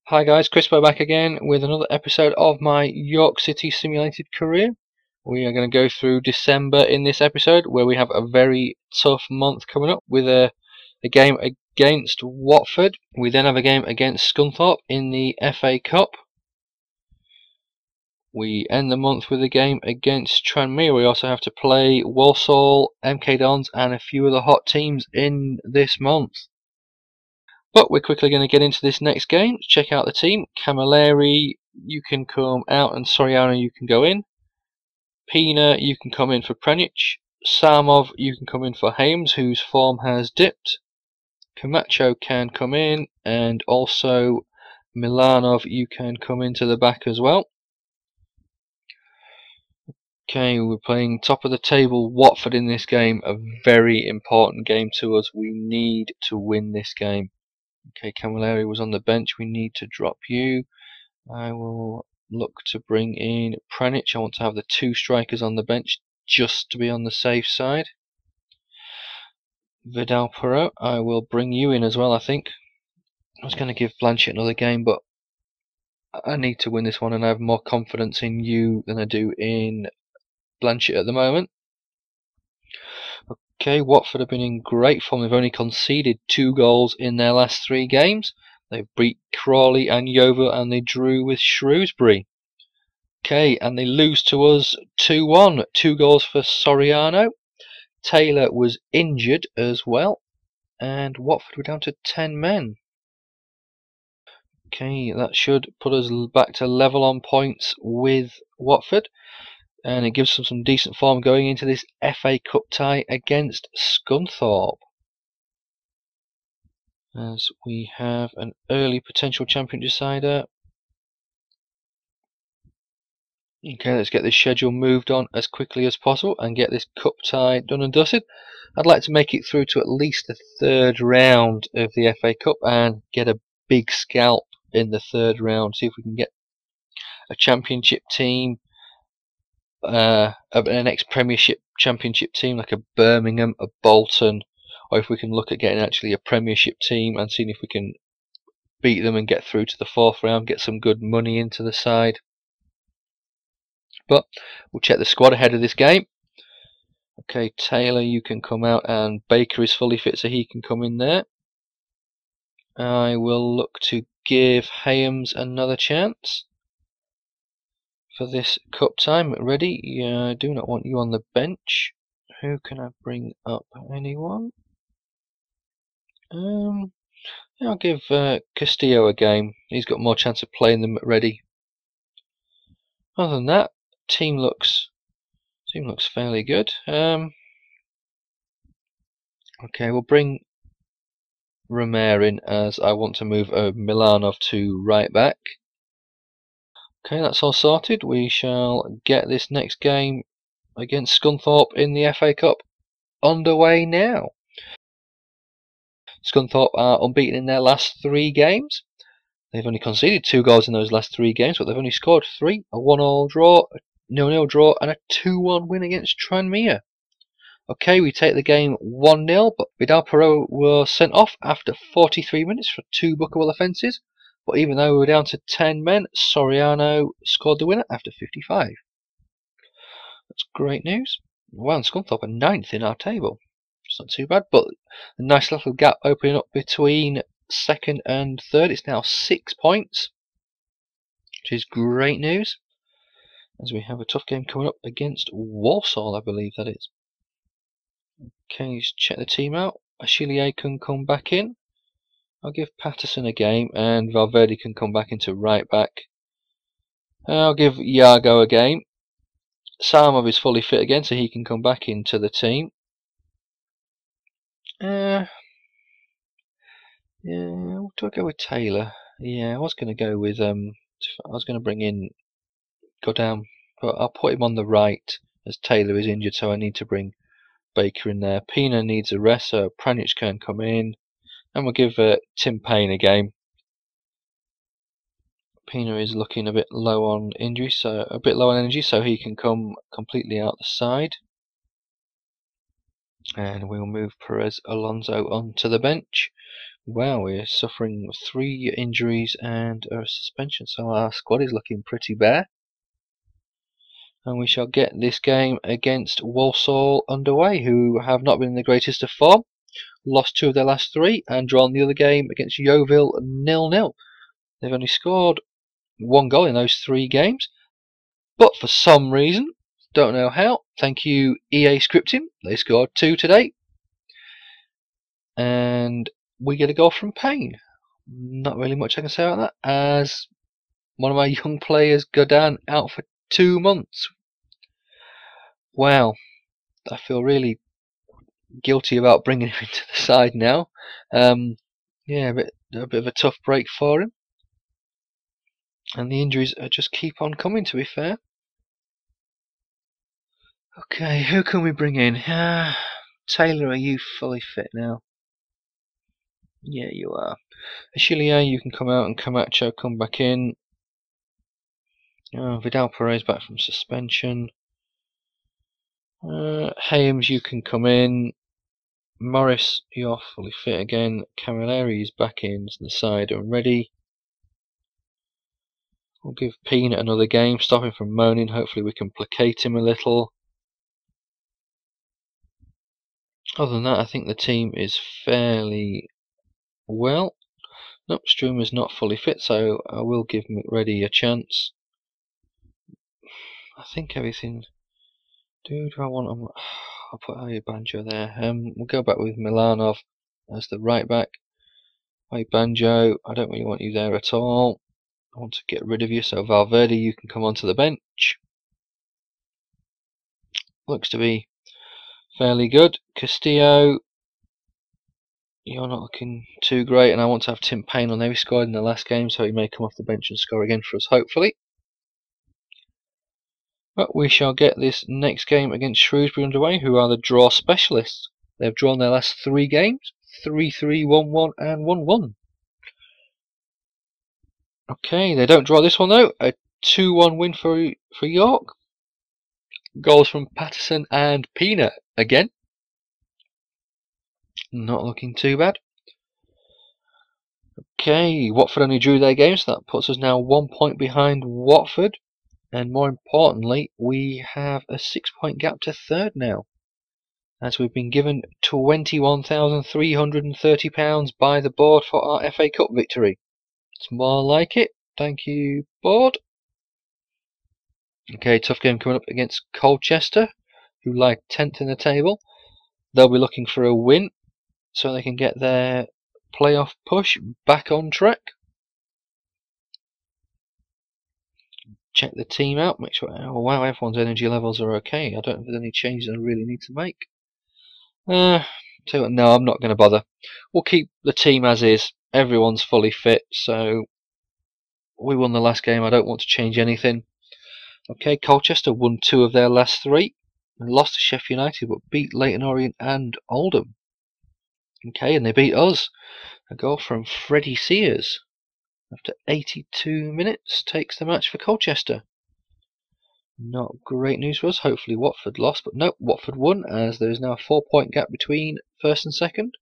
Hi guys, Crispo back again with another episode of my York City simulated career. We are going to go through December in this episode, where we have a very tough month coming up with a game against Watford. We then have a game against Scunthorpe in the FA Cup. We end the month with a game against Tranmere. We also have to play Walsall, MK Dons and a few other hot teams in this month. But we're quickly going to get into this next game. Check out the team. Camilleri, you can come out, and Soriano, you can go in. Pina, you can come in for Prenic. Samov, you can come in for Hames, whose form has dipped. Camacho can come in, and also Milanov, you can come into the back as well. Okay, we're playing top of the table Watford in this game, a very important game to us. We need to win this game. Okay, Camilleri was on the bench. We need to drop you. I will look to bring in Prenic. I want to have the two strikers on the bench just to be on the safe side. Vidal Perot, I will bring you in as well, I think. I was going to give Blanchett another game, but I need to win this one, and I have more confidence in you than I do in Blanchett at the moment. Okay, Watford have been in great form. They've only conceded 2 goals in their last 3 games. They've beat Crawley and Yeovil, and they drew with Shrewsbury. Okay, and they lose to us 2-1. 2 goals for Soriano. Taylor was injured as well, and Watford were down to 10 men. Okay, that should put us back to level on points with Watford, and it gives them some decent form going into this FA Cup tie against Scunthorpe, as we have an early potential champion decider. Okay, let's get this schedule moved on as quickly as possible and get this cup tie done and dusted. I'd like to make it through to at least the 3rd round of the FA Cup and get a big scalp in the 3rd round. See if we can get a championship team, an ex-Premiership championship team like a Birmingham, a Bolton, or if we can look at getting actually a Premiership team and seeing if we can beat them and get through to the 4th round, get some good money into the side. But we'll check the squad ahead of this game. Okay, Taylor, you can come out, and Baker is fully fit, so he can come in there. I will look to give Hayams another chance for this cup time. Ready? Yeah, I do not want you on the bench. Who can I bring up? Anyone? Yeah, I'll give Castillo a game. He's got more chance of playing them at ready. Other than that, team looks fairly good. Okay, we'll bring Romer in, as I want to move Milanov to right back. Okay, that's all sorted. We shall get this next game against Scunthorpe in the FA Cup underway now. Scunthorpe are unbeaten in their last 3 games. They've only conceded 2 goals in those last 3 games, but they've only scored 3: a 1-1 draw, a 0-0 draw, and a 2-1 win against Tranmere. Okay, we take the game 1-0, but Vidal Perot was sent off after 43 minutes for 2 bookable offences. But even though we were down to 10 men, Soriano scored the winner after 55. That's great news. Well, and Scunthorpe are 9th in our table. It's not too bad, but a nice little gap opening up between 2nd and 3rd. It's now 6 points, which is great news, as we have a tough game coming up against Walsall, I believe that is. Okay, let's check the team out. Achille can come back in. I'll give Patterson a game, and Valverde can come back into right back. I'll give Iago a game. Samov is fully fit again, so he can come back into the team. Yeah, do I go with Taylor? Yeah, I was going to go with I was going to bring in go down, but I'll put him on the right as Taylor is injured, so I need to bring Baker in there. Pina needs a rest, so Pranic can come in, and we'll give Tim Payne a game. Pina is looking a bit low on injury, so a bit low on energy, so he can come completely out the side. And we'll move Perez Alonso onto the bench. Wow, we're suffering 3 injuries and a suspension, so our squad is looking pretty bare. And we shall get this game against Walsall underway, who have not been in the greatest of form. Lost 2 of their last 3 and drawn the other game against Yeovil 0-0. They've only scored 1 goal in those 3 games, but for some reason, don't know how, thank you EA Scripting, they scored 2 today. And we get a goal from Payne. Not really much I can say about that, as one of my young players, Godin, out for 2 months. Wow, I feel really guilty about bringing him into the side now. Yeah, a bit of a tough break for him. And the injuries just keep on coming, to be fair. Okay, who can we bring in? Taylor, are you fully fit now? Yeah, you are. Achille, you can come out, and Camacho come back in. Vidal Perez back from suspension. Haymes, you can come in. Morris, you're fully fit again. Camilleri is back in the side and ready. We'll give Peanut another game, stop him from moaning. Hopefully we can placate him a little. Other than that, I think the team is fairly well. Nope, Strumer's not fully fit, so I will give McReady a chance. I think everything... Do I want him? I'll put Harry Banjo there. We'll go back with Milanov as the right back. Hey Banjo, I don't really want you there at all. I want to get rid of you, so Valverde, you can come onto the bench. Looks to be fairly good. Castillo, you're not looking too great, and I want to have Tim Payne on there. He scored in the last game, so he may come off the bench and score again for us, hopefully. But we shall get this next game against Shrewsbury underway, who are the draw specialists. They've drawn their last 3 games, 3-3, 1-1 and 1-1. Okay, they don't draw this one though. A 2-1 win for York. Goals from Patterson and Peanut again. Not looking too bad. Okay, Watford only drew their game, so that puts us now 1 point behind Watford. And more importantly, we have a 6-point gap to third now, as we've been given £21,330 by the board for our FA Cup victory. It's more like it. Thank you, board. Okay, tough game coming up against Colchester, who lie 10th in the table. They'll be looking for a win so they can get their playoff push back on track. Check the team out, make sure, oh wow, everyone's energy levels are okay. I don't know if there's any changes I really need to make. No, I'm not going to bother. We'll keep the team as is. Everyone's fully fit, so we won the last game. I don't want to change anything. Okay, Colchester won 2 of their last 3 and lost to Sheffield United, but beat Leyton Orient and Oldham. Okay, and they beat us. A goal from Freddie Sears after 82 minutes takes the match for Colchester. Not great news for us. Hopefully Watford lost, but nope, Watford won, as there is now a 4-point gap between first and second.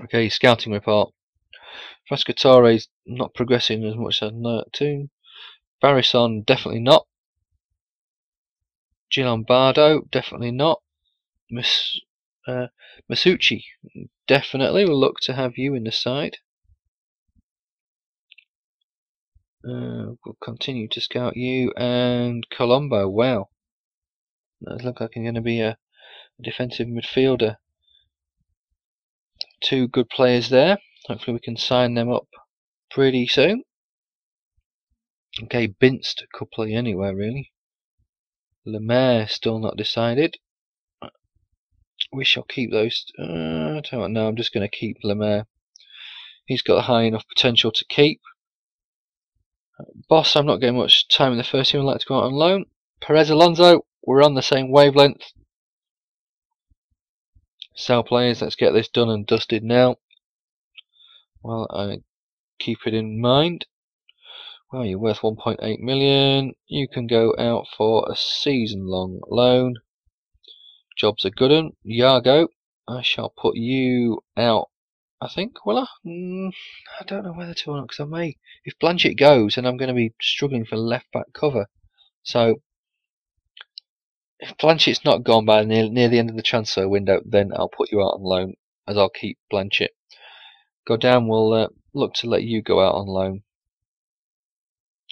Okay, scouting report. Frascatore's not progressing as much as I'd like to. Barrison, definitely not. Gilombardo, definitely not. Masucci, definitely. We'll look to have you in the side. We'll continue to scout you. And Colombo, wow. That looks like he's going to be a defensive midfielder. 2 good players there. Hopefully we can sign them up pretty soon. Okay, Binst could play anywhere really. Lemaire still not decided. We shall keep those. No, I'm just going to keep Lemaire. He's got high enough potential to keep. Boss, I'm not getting much time in the first team. I'd like to go out on loan. Perez Alonso, we're on the same wavelength. Sell players, let's get this done and dusted now. Well, I keep it in mind. Well, you're worth 1.8 million. You can go out for a season-long loan. Job's a good one. Yargo, I shall put you out, I think, will I? I don't know whether to or not, because I may. If Blanchett goes, then I'm going to be struggling for left back cover. So, if Blanchett's not gone by near the end of the transfer window, then I'll put you out on loan, as I'll keep Blanchett. Godin will look to let you go out on loan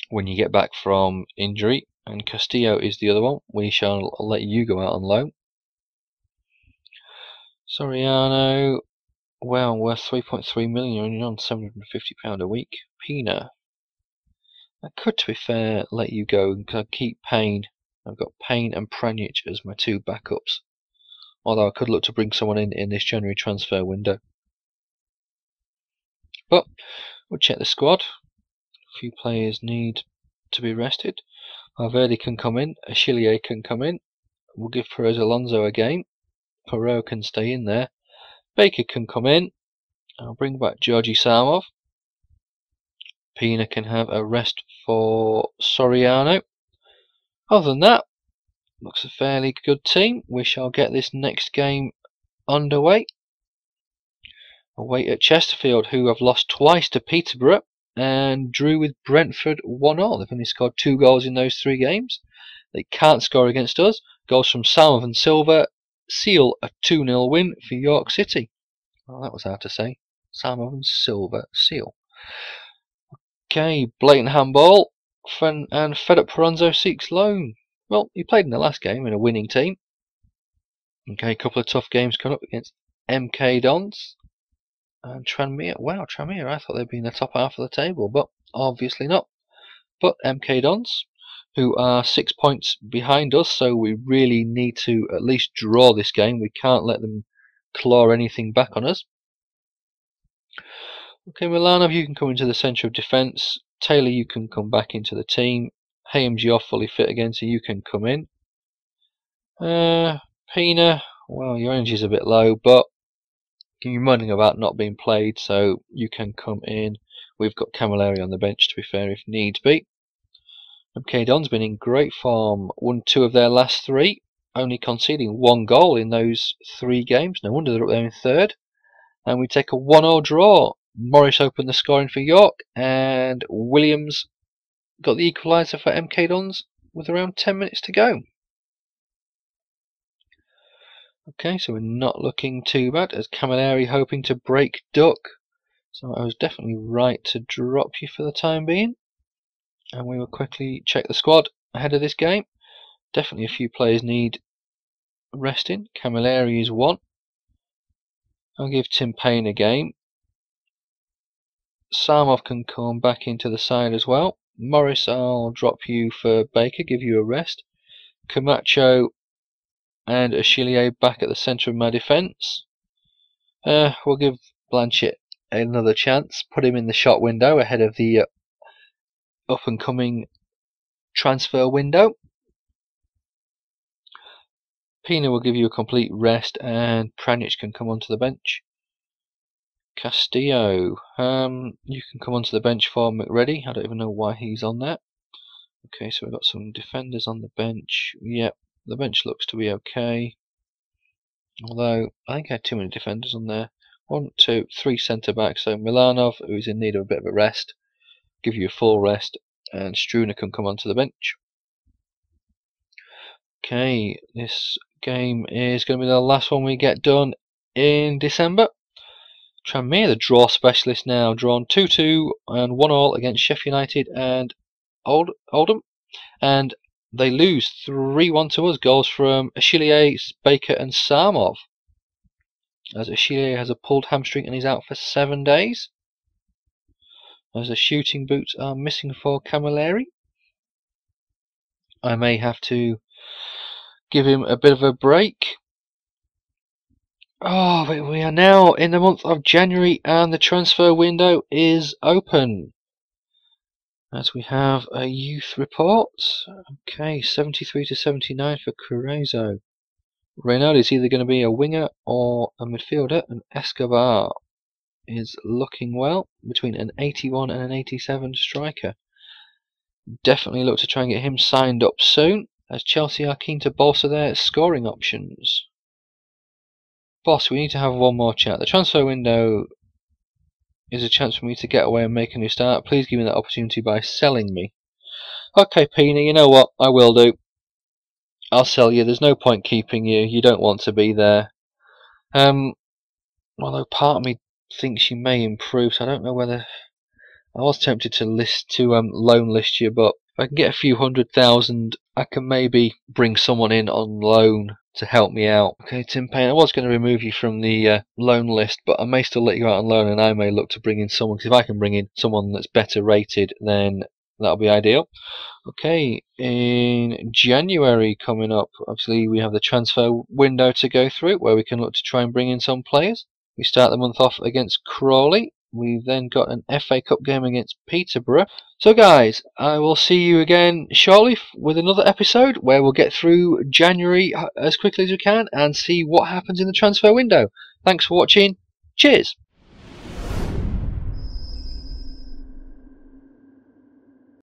when you get back from injury, and Castillo is the other one. We shall let you go out on loan. Soriano, well, worth 3.3 million, you're only on £750 a week. Pina, I could, to be fair, let you go because I keep Payne. I've got Payne and Pranjic as my two backups. Although I could look to bring someone in this January transfer window. But we'll check the squad. A few players need to be rested. Valverde can come in. Achille can come in. We'll give Perez Alonso a game. Perot can stay in there. Baker can come in. I'll bring back Georgi Samov. Pina can have a rest for Soriano. Other than that, looks a fairly good team. We shall get this next game underway. Away at Chesterfield, who have lost twice to Peterborough and drew with Brentford 1-0. They've only scored 2 goals in those 3 games. They can't score against us. Goals from Samov and Silva seal a 2-0 win for York City. Well, that was hard to say. Samov and Silva seal. Okay, blatant handball. And Fed Up Peronzo seeks loan. Well, he played in the last game in a winning team. Okay, a couple of tough games coming up against MK Dons and Tranmere. Wow, Tranmere, I thought they'd be in the top half of the table, but obviously not. But MK Dons, who are 6 points behind us, so we really need to at least draw this game. We can't let them claw anything back on us. Okay, Milanov, you can come into the centre of defence. Taylor, you can come back into the team. HMG off fully fit again, so you can come in. Pina, well, your energy's a bit low, but you're moaning about not being played, so you can come in. We've got Camilleri on the bench, to be fair, if needs be. MK Don's been in great form, won 2 of their last 3, only conceding 1 goal in those 3 games. No wonder they're up there in 3rd. And we take a 1-0 draw. Morris opened the scoring for York, and Williams got the equaliser for MK Dons with around 10 minutes to go. Okay, so we're not looking too bad, as Camilleri hoping to break duck. So I was definitely right to drop you for the time being. And we will quickly check the squad ahead of this game. Definitely a few players need resting. Camilleri is 1. I'll give Tim Payne a game. Samov can come back into the side as well. Morris, I'll drop you for Baker, give you a rest. Camacho and Achille back at the centre of my defence. We'll give Blanchett another chance. Put him in the shot window ahead of the up and coming transfer window. Pina will give you a complete rest, and Pranjic can come onto the bench. Castillo, you can come onto the bench for McReady. I don't even know why he's on there. Okay, so we've got some defenders on the bench. Yep, the bench looks to be okay. Although, I think I had too many defenders on there. 1, 2, 3 centre backs. So Milanov, who's in need of a bit of a rest, give you a full rest, and Struner can come onto the bench. Okay, this game is going to be the last one we get done in December. Tranmere, the draw specialist now, drawn 2-2 and 1-1 against Sheffield United and Oldham, and they lose 3-1 to us. Goals from Achille, Baker and Samov, as Achille has a pulled hamstring and is out for 7 days, as the shooting boots are missing for Camilleri. I may have to give him a bit of a break. Oh, but we are now in the month of January and the transfer window is open. As we have a youth report. Okay, 73 to 79 for Carrezo. Reynolds is either going to be a winger or a midfielder, and Escobar is looking well between an 81 and an 87 striker. Definitely look to try and get him signed up soon, as Chelsea are keen to bolster their scoring options. Boss, we need to have one more chat. The transfer window is a chance for me to get away and make a new start. Please give me that opportunity by selling me. Okay, Pina, you know what? I will do. I'll sell you. There's no point keeping you. You don't want to be there. Although part of me thinks you may improve, so I don't know whether... I was tempted to loan list you, but if I can get a few 100,000, I can maybe bring someone in on loan to help me out. Okay, Tim Payne, I was going to remove you from the loan list, but I may still let you out on loan, and I may look to bring in someone, because if I can bring in someone that's better rated, then that'll be ideal. Okay, in January coming up, obviously we have the transfer window to go through, where we can look to try and bring in some players. We start the month off against Crawley. We've then got an FA Cup game against Peterborough. So guys, I will see you again shortly with another episode where we'll get through January as quickly as we can and see what happens in the transfer window. Thanks for watching. Cheers!